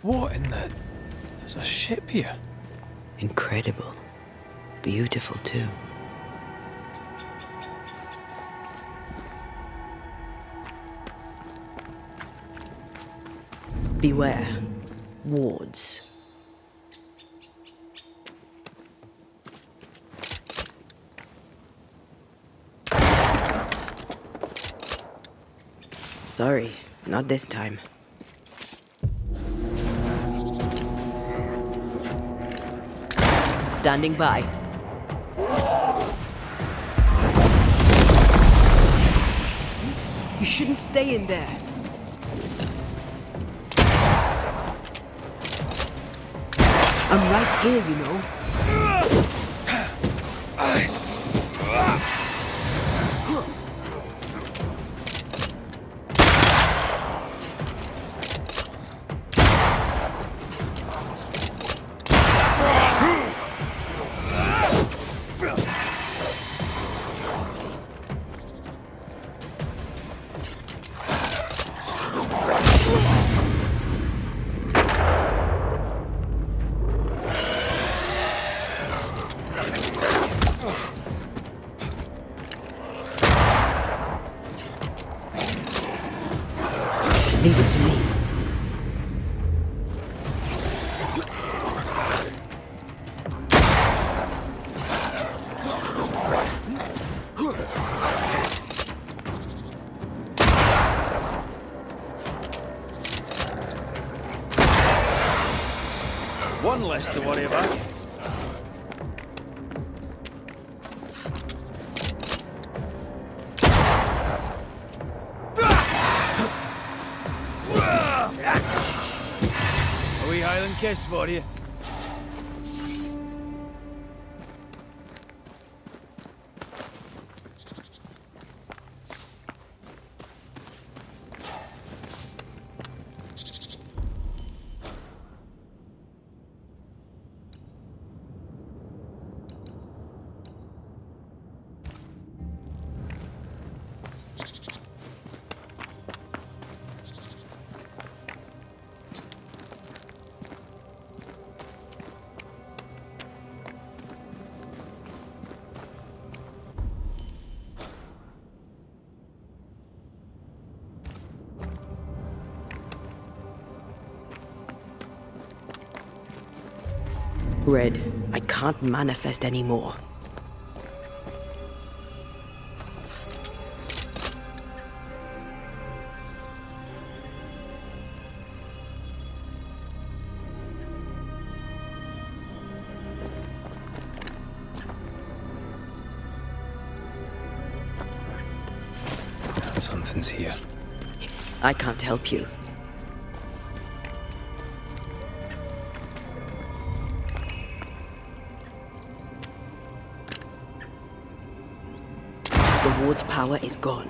What in the... There's a ship here. Incredible. Beautiful, too. Beware. Wards. Sorry, not this time. Standing by. You shouldn't stay in there. I'm right here, you know. Leave it to me. One less to worry about. A wee Highland kiss for you. Red, I can't manifest anymore. Something's here. I can't help you. The ward's power is gone.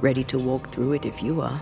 Ready to walk through it if you are.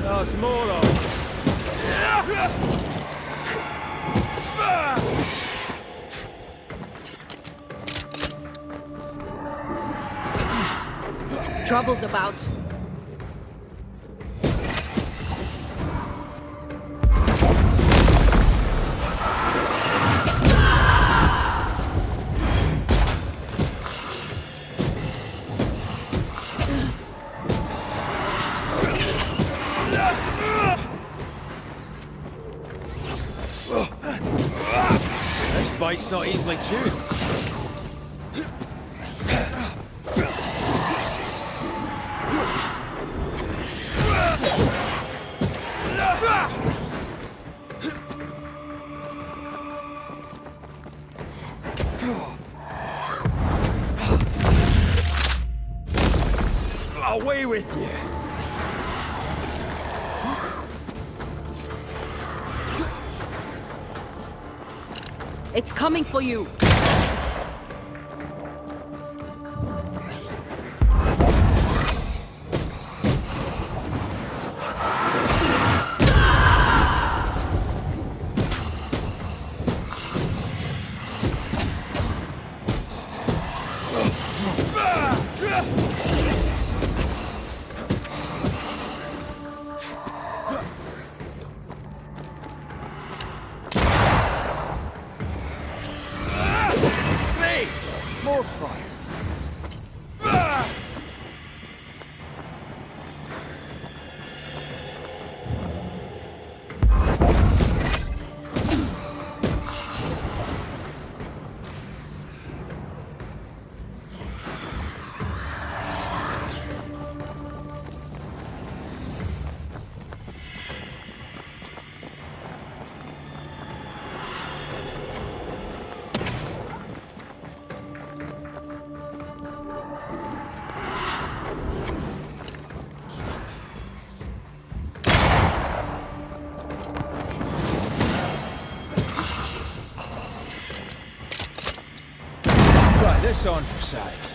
There's more of Trouble's about. This bite's not easily chewed. away with you. It's coming for you. More fire. Right, this on for size.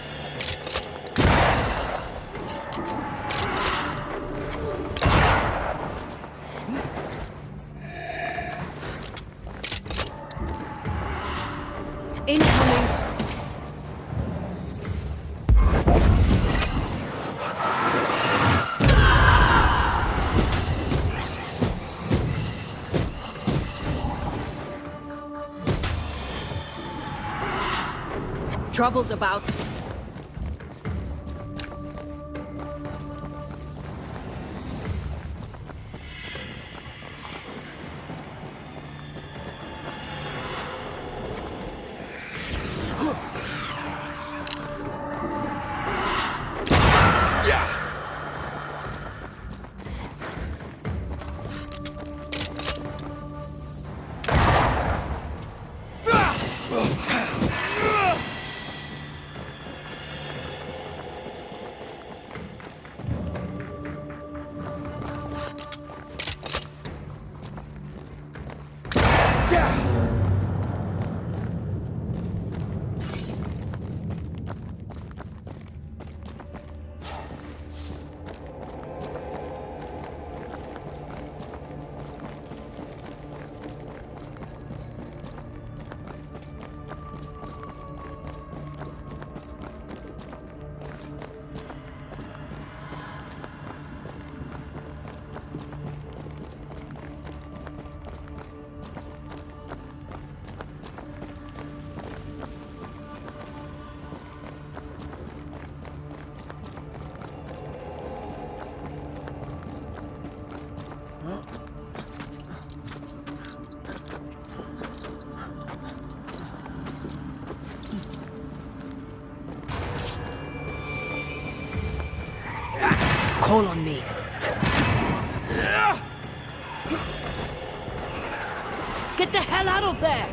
Incoming. Trouble's about. Call on me. Get the hell out of there!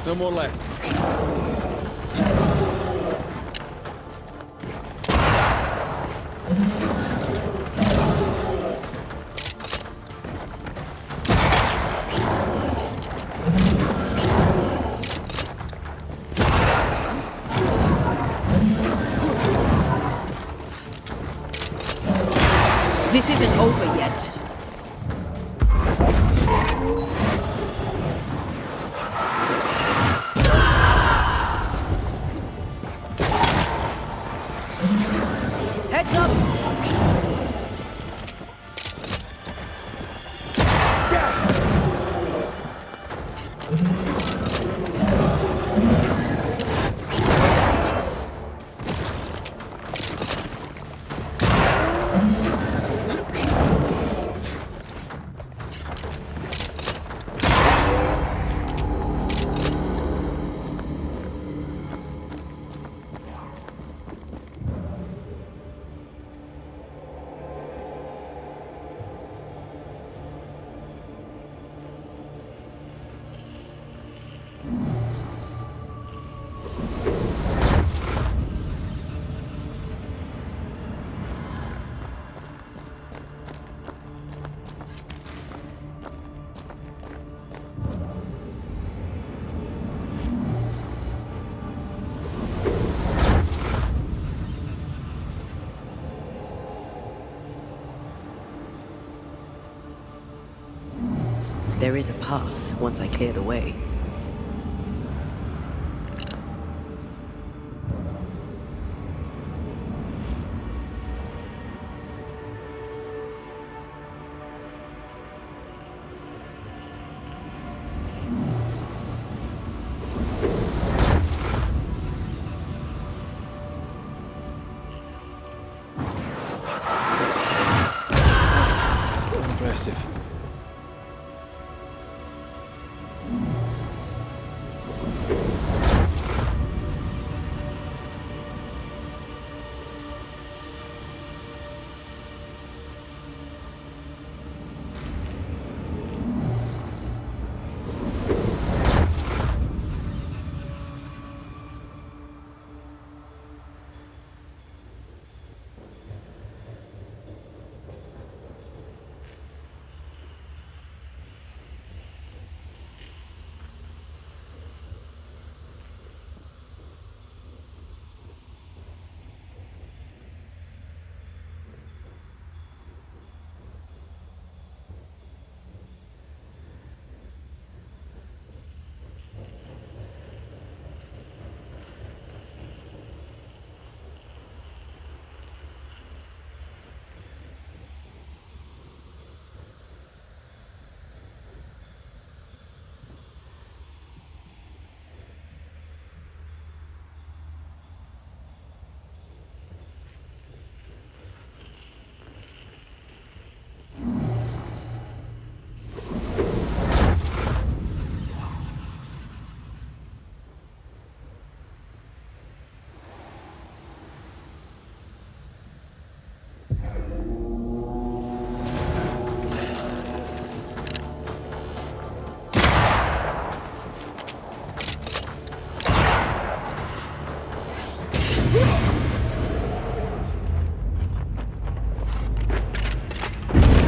No more left. This isn't over yet. Heads up! There is a path once I clear the way. Still impressive.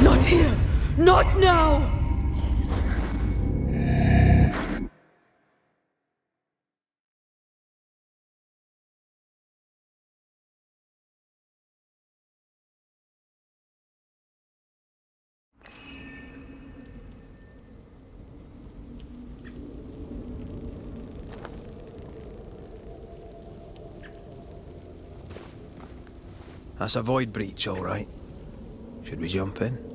Not here! Not now! That's a void breach, all right. Should we jump in?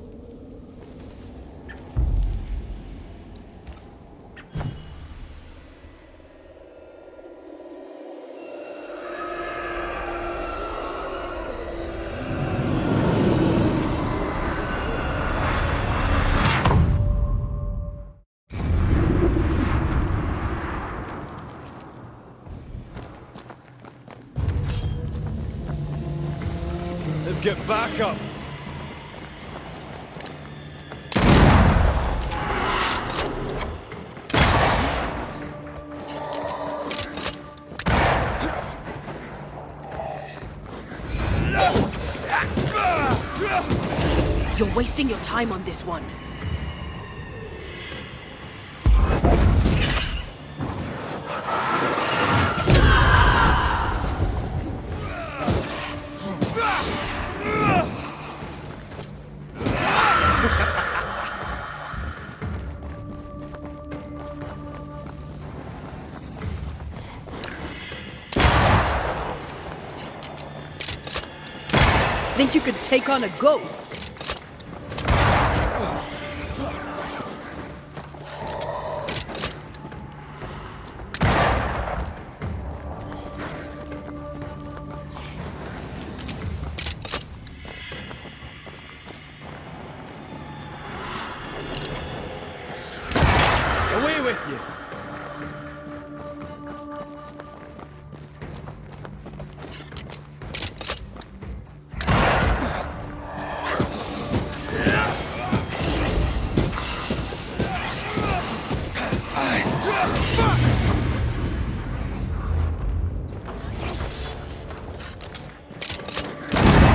Get back up! You're wasting your time on this one. Think you could take on a ghost? Away with you!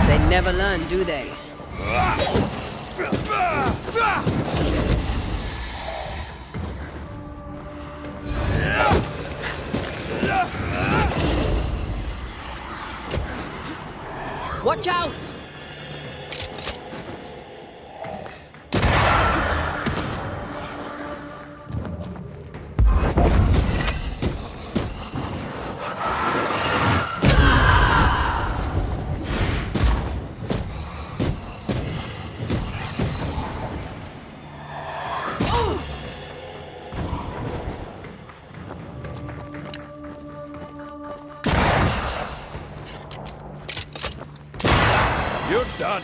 They never learn, do they? Watch out! You're done!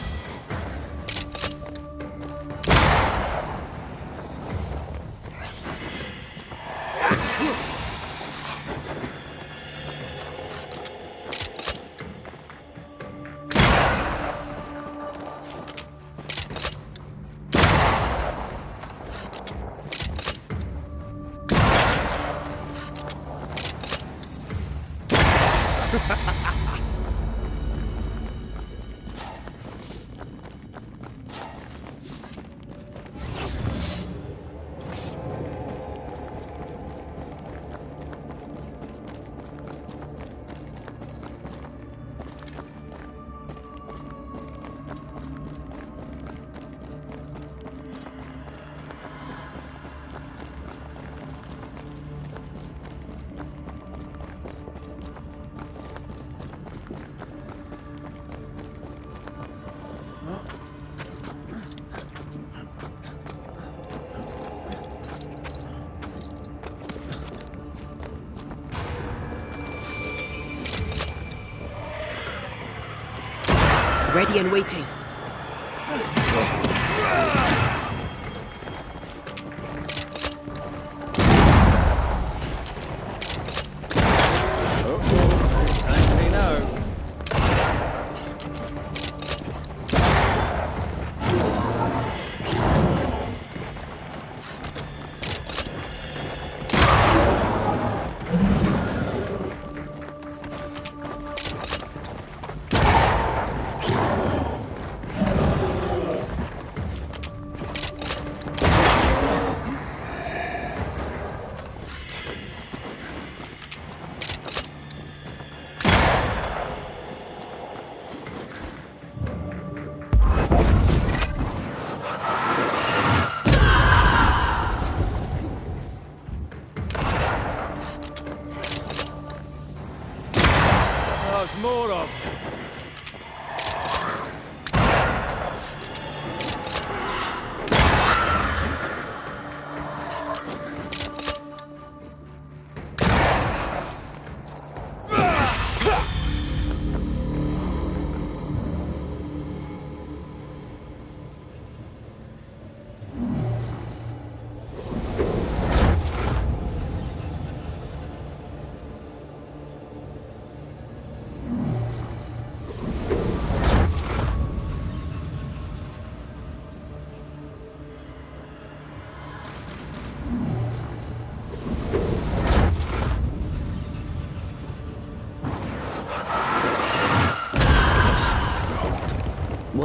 Ready and waiting. Exactly now.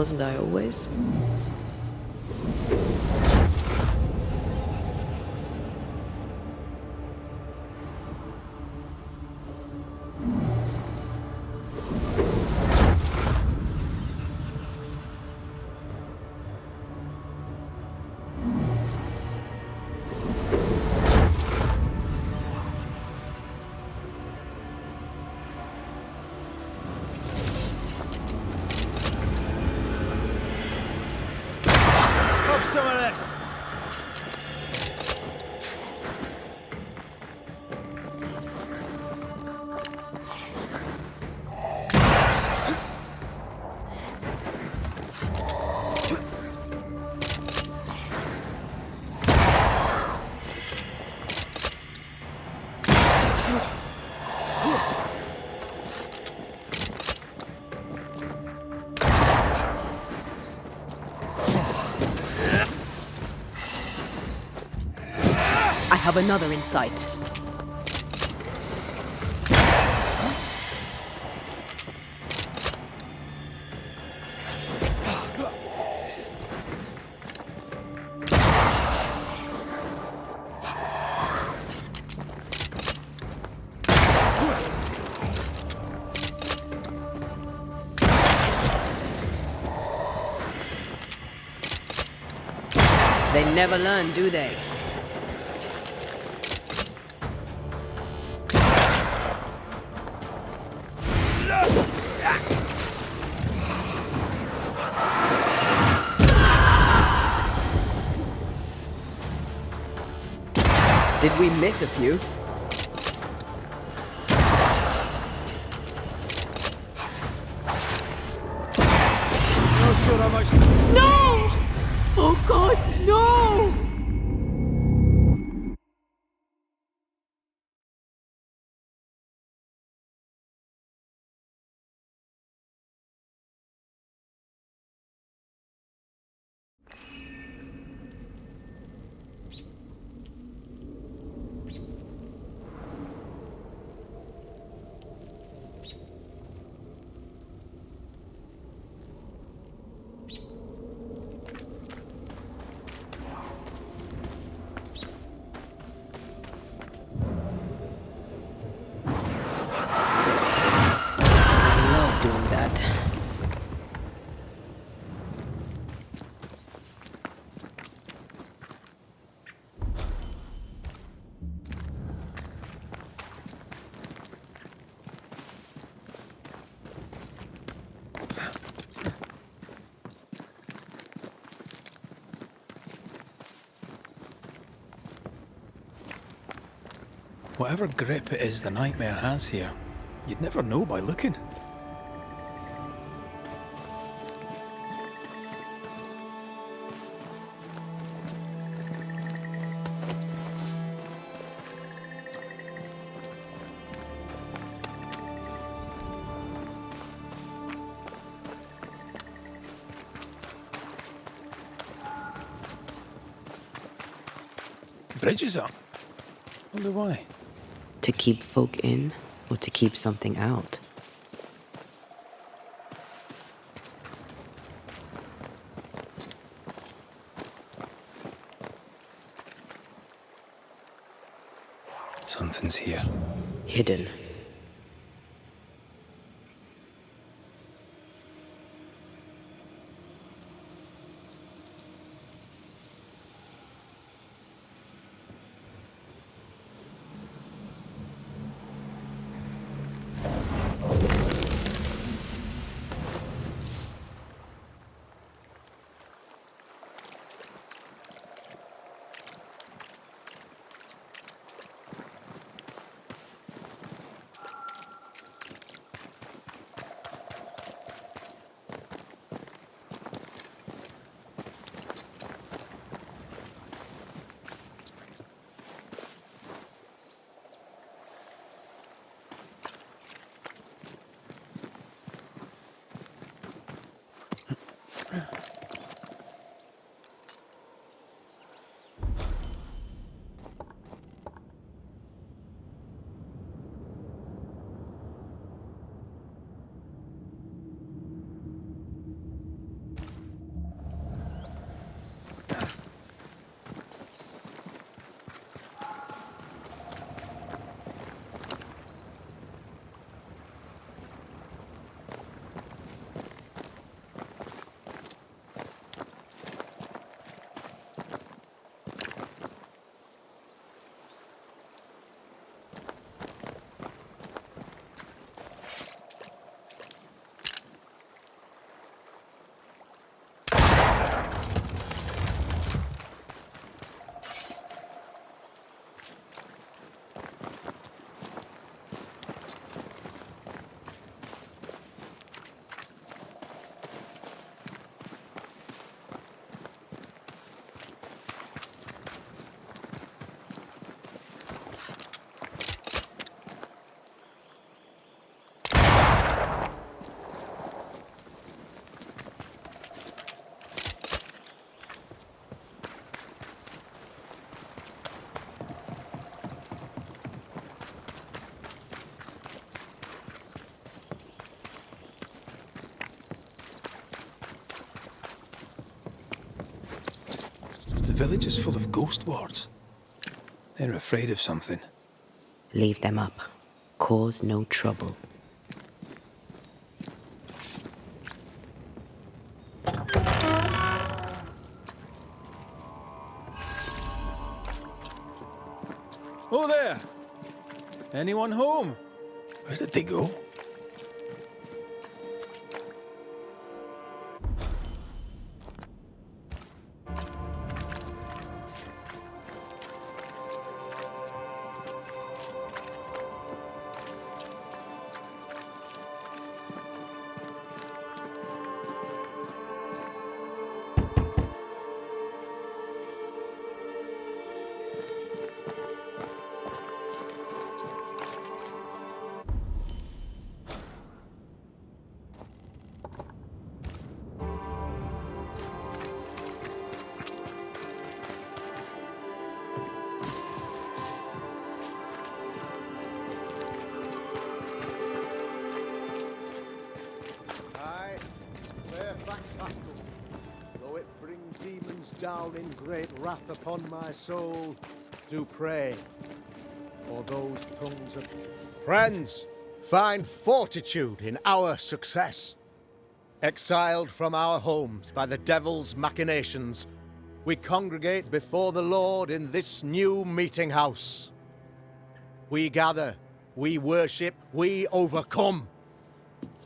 wasn't I always? Have some of this! I have another in sight. They never learn, do they? Did we miss a few? Not sure how much... No! Oh God, no! I love doing that. Whatever grip it is the nightmare has here, you'd never know by looking. Bridges up. Wonder why. To keep folk in, or to keep something out? Something's here. Hidden. The village is full of ghost wards. They're afraid of something. Leave them up. Cause no trouble. Oh there! Anyone home? Where did they go? Though it bring demons down in great wrath upon my soul, do pray for those tongues of... Friends, find fortitude in our success. Exiled from our homes by the devil's machinations, we congregate before the Lord in this new meeting house. We gather, we worship, we overcome.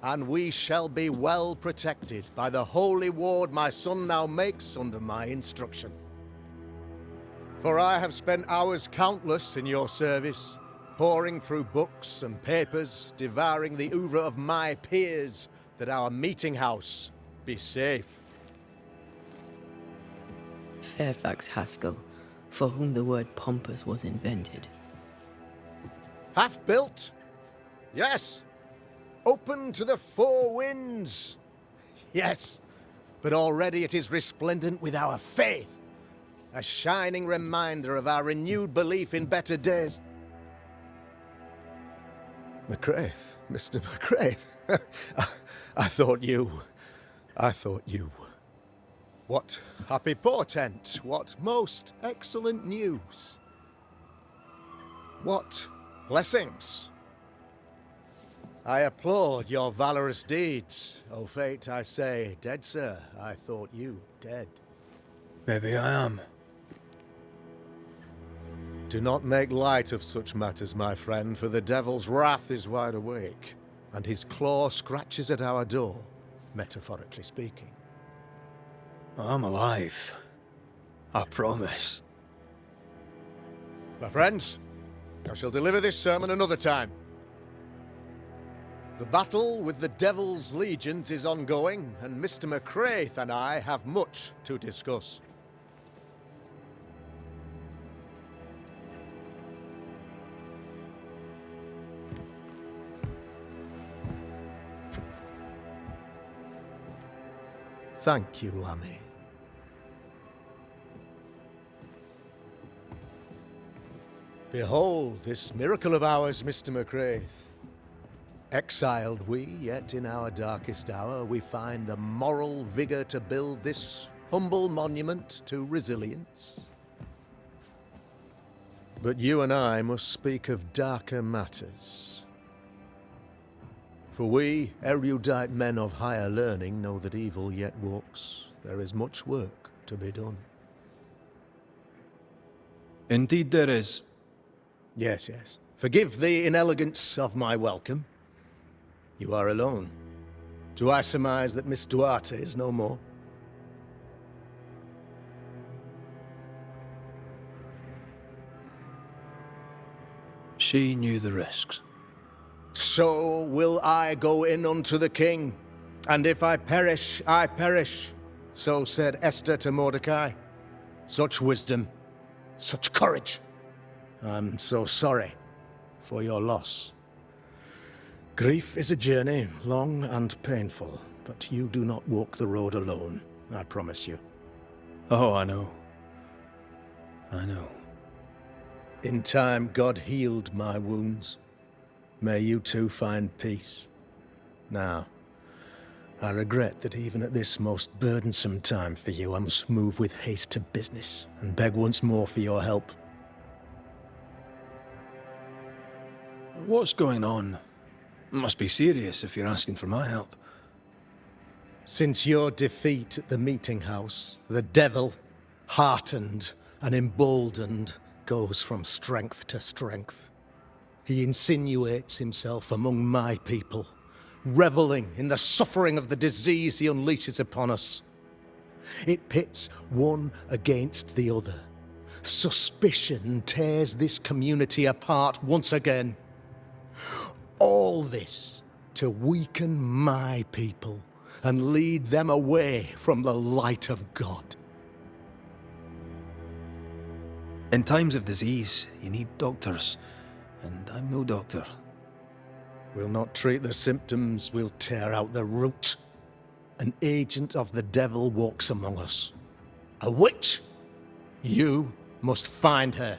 And we shall be well protected by the holy ward my son now makes under my instruction. For I have spent hours countless in your service, poring through books and papers, devouring the oeuvre of my peers, that our meeting house be safe. Fairfax Haskell, for whom the word pompous was invented. Half built? Yes. Open to the four winds? Yes. But already it is resplendent with our faith. A shining reminder of our renewed belief in better days. McCraith, Mr. McCraith. I thought you. What happy portent, what most excellent news. What blessings. I applaud your valorous deeds. O fate, I say, dead sir, I thought you dead. Maybe I am. Do not make light of such matters, my friend, for the devil's wrath is wide awake, and his claw scratches at our door, metaphorically speaking. I'm alive. I promise. My friends, I shall deliver this sermon another time. The battle with the devil's legions is ongoing, and Mr. McCraith and I have much to discuss. Thank you, Lammy. Behold this miracle of ours, Mr. McCraith. Exiled we, yet in our darkest hour we find the moral vigor to build this humble monument to resilience. But you and I must speak of darker matters. For we, erudite men of higher learning, know that evil yet walks. There is much work to be done. Indeed there is. Yes, yes. Forgive the inelegance of my welcome. You are alone. Do I surmise that Miss Duarte is no more? She knew the risks. So will I go in unto the king, and if I perish, I perish. So said Esther to Mordecai. Such wisdom, such courage. I'm so sorry for your loss. Grief is a journey, long and painful, but you do not walk the road alone, I promise you. Oh, I know. I know. In time, God healed my wounds. May you too find peace. Now, I regret that even at this most burdensome time for you, I must move with haste to business and beg once more for your help. What's going on? It must be serious if you're asking for my help. Since your defeat at the meeting house, the devil, heartened and emboldened, goes from strength to strength. He insinuates himself among my people, reveling in the suffering of the disease he unleashes upon us. It pits one against the other. Suspicion tears this community apart once again. All this to weaken my people and lead them away from the light of God. In times of disease, you need doctors, and I'm no doctor. We'll not treat the symptoms, we'll tear out the root. An agent of the devil walks among us. A witch! You must find her,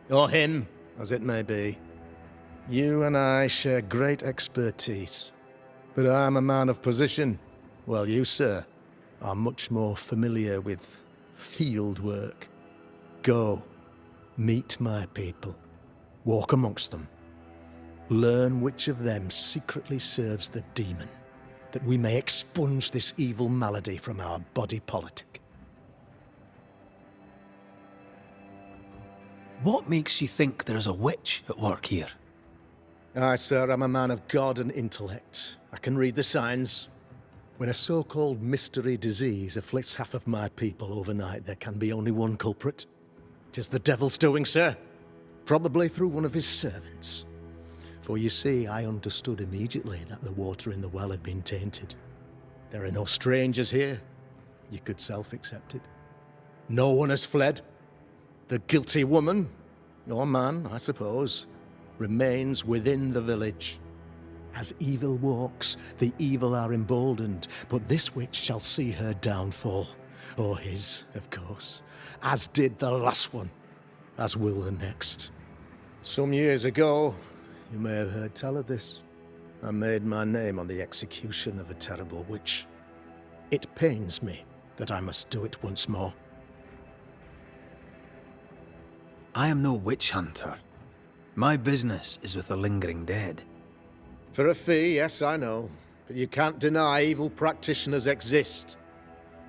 or him, as it may be. You and I share great expertise, but I'm a man of position, while you, sir, are much more familiar with field work. Go, meet my people, walk amongst them. Learn which of them secretly serves the demon, that we may expunge this evil malady from our body politic. What makes you think there's a witch at work here? Aye, sir, I'm a man of God and intellect. I can read the signs. When a so-called mystery disease afflicts half of my people overnight, there can be only one culprit. 'Tis the devil's doing, sir. Probably through one of his servants. For you see, I understood immediately that the water in the well had been tainted. There are no strangers here. You could self-accept it. No one has fled. The guilty woman, or man, I suppose, remains within the village. As evil walks, the evil are emboldened, but this witch shall see her downfall. Or his, of course, as did the last one, as will the next. Some years ago, you may have heard tell of this. I made my name on the execution of a terrible witch. It pains me that I must do it once more. I am no witch hunter. My business is with the lingering dead. For a fee, yes, I know. But you can't deny evil practitioners exist.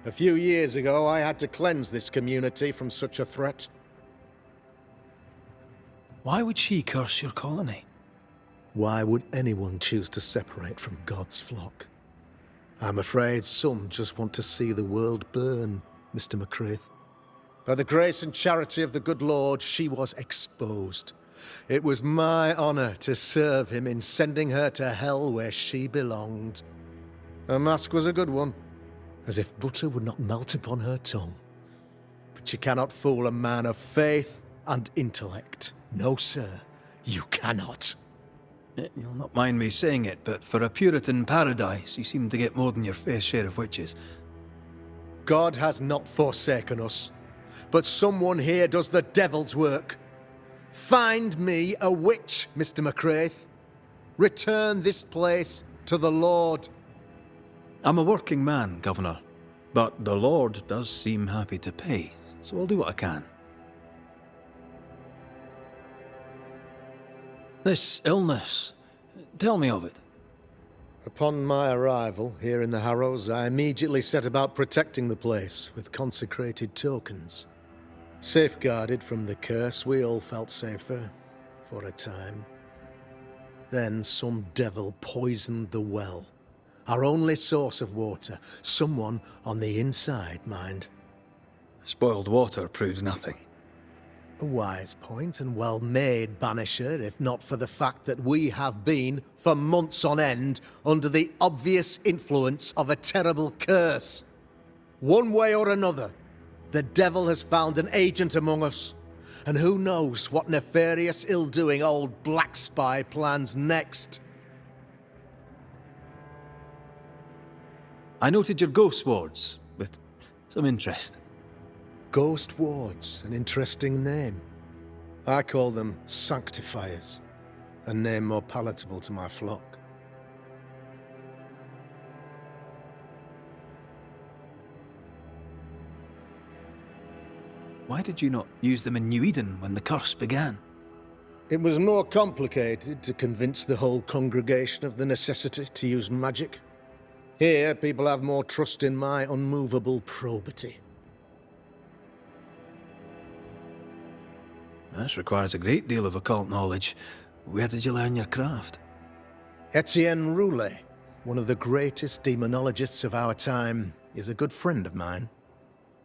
A few years ago, I had to cleanse this community from such a threat. Why would she curse your colony? Why would anyone choose to separate from God's flock? I'm afraid some just want to see the world burn, Mr. McCraith. By the grace and charity of the good Lord, she was exposed. It was my honor to serve him in sending her to hell where she belonged. Her mask was a good one, as if butter would not melt upon her tongue. But you cannot fool a man of faith and intellect. No, sir, you cannot. You'll not mind me saying it, but for a Puritan paradise, you seem to get more than your fair share of witches. God has not forsaken us, but someone here does the devil's work. Find me a witch, Mr. McCraith. Return this place to the Lord. I'm a working man, Governor, but the Lord does seem happy to pay, so I'll do what I can. This illness, tell me of it. Upon my arrival here in the Harrows, I immediately set about protecting the place with consecrated tokens. Safeguarded from the curse, we all felt safer, for a time. Then some devil poisoned the well, our only source of water. Someone on the inside, mind. Spoiled water proves nothing. A wise point and well made, Banisher, if not for the fact that we have been, for months on end, under the obvious influence of a terrible curse. One way or another, the devil has found an agent among us, and who knows what nefarious ill-doing old Black Spy plans next. I noted your ghost wards with some interest. Ghost wards, an interesting name. I call them sanctifiers, a name more palatable to my flock. Why did you not use them in New Eden when the curse began? It was more complicated to convince the whole congregation of the necessity to use magic. Here, people have more trust in my unmovable probity. This requires a great deal of occult knowledge. Where did you learn your craft? Etienne Roulet, one of the greatest demonologists of our time, is a good friend of mine.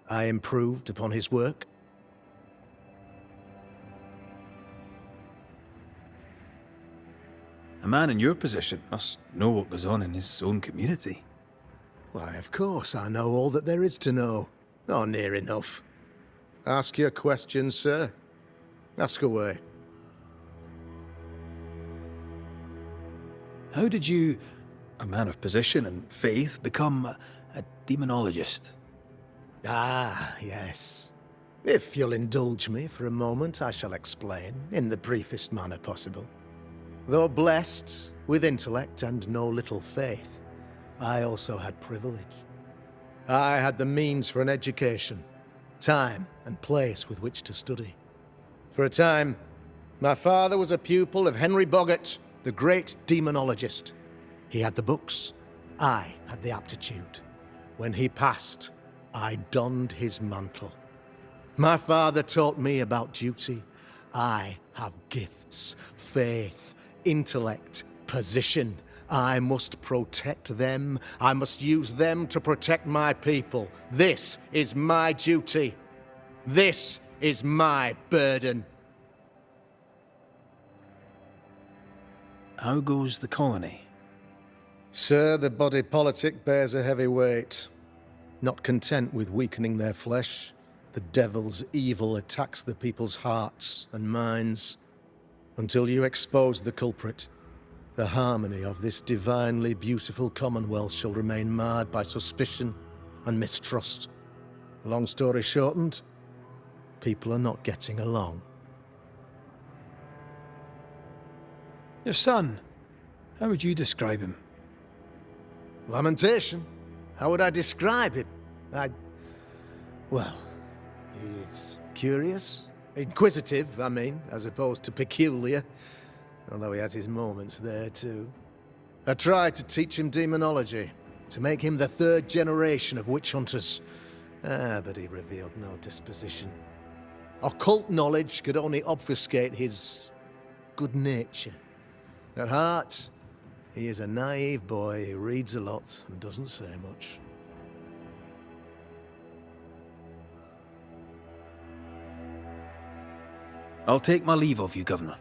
I improved upon his work. A man in your position must know what goes on in his own community. Why, of course I know all that there is to know. Oh, near enough. Ask your questions, sir. Ask away. How did you, a man of position and faith, become a demonologist? Ah, yes. If you'll indulge me for a moment, I shall explain, in the briefest manner possible. Though blessed with intellect and no little faith, I also had privilege. I had the means for an education, time and place with which to study. For a time, my father was a pupil of Henry Boggart, the great demonologist. He had the books, I had the aptitude. When he passed, I donned his mantle. My father taught me about duty. I have gifts, faith, intellect, position. I must protect them. I must use them to protect my people. This is my duty. This is my burden. How goes the colony? Sir, the body politic bears a heavy weight. Not content with weakening their flesh, the devil's evil attacks the people's hearts and minds. Until you expose the culprit, the harmony of this divinely beautiful commonwealth shall remain marred by suspicion and mistrust. Long story shortened, people are not getting along. Your son, how would you describe him? Lamentation? How would I describe him? Well, he's curious. Inquisitive, I mean, as opposed to peculiar. Although he has his moments there, too. I tried to teach him demonology, to make him the third generation of witch hunters. But he revealed no disposition. Occult knowledge could only obfuscate his good nature. At heart, he is a naive boy who reads a lot and doesn't say much. I'll take my leave of you, Governor.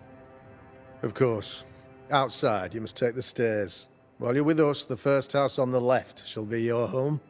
Of course. Outside, you must take the stairs. While you're with us, the first house on the left shall be your home.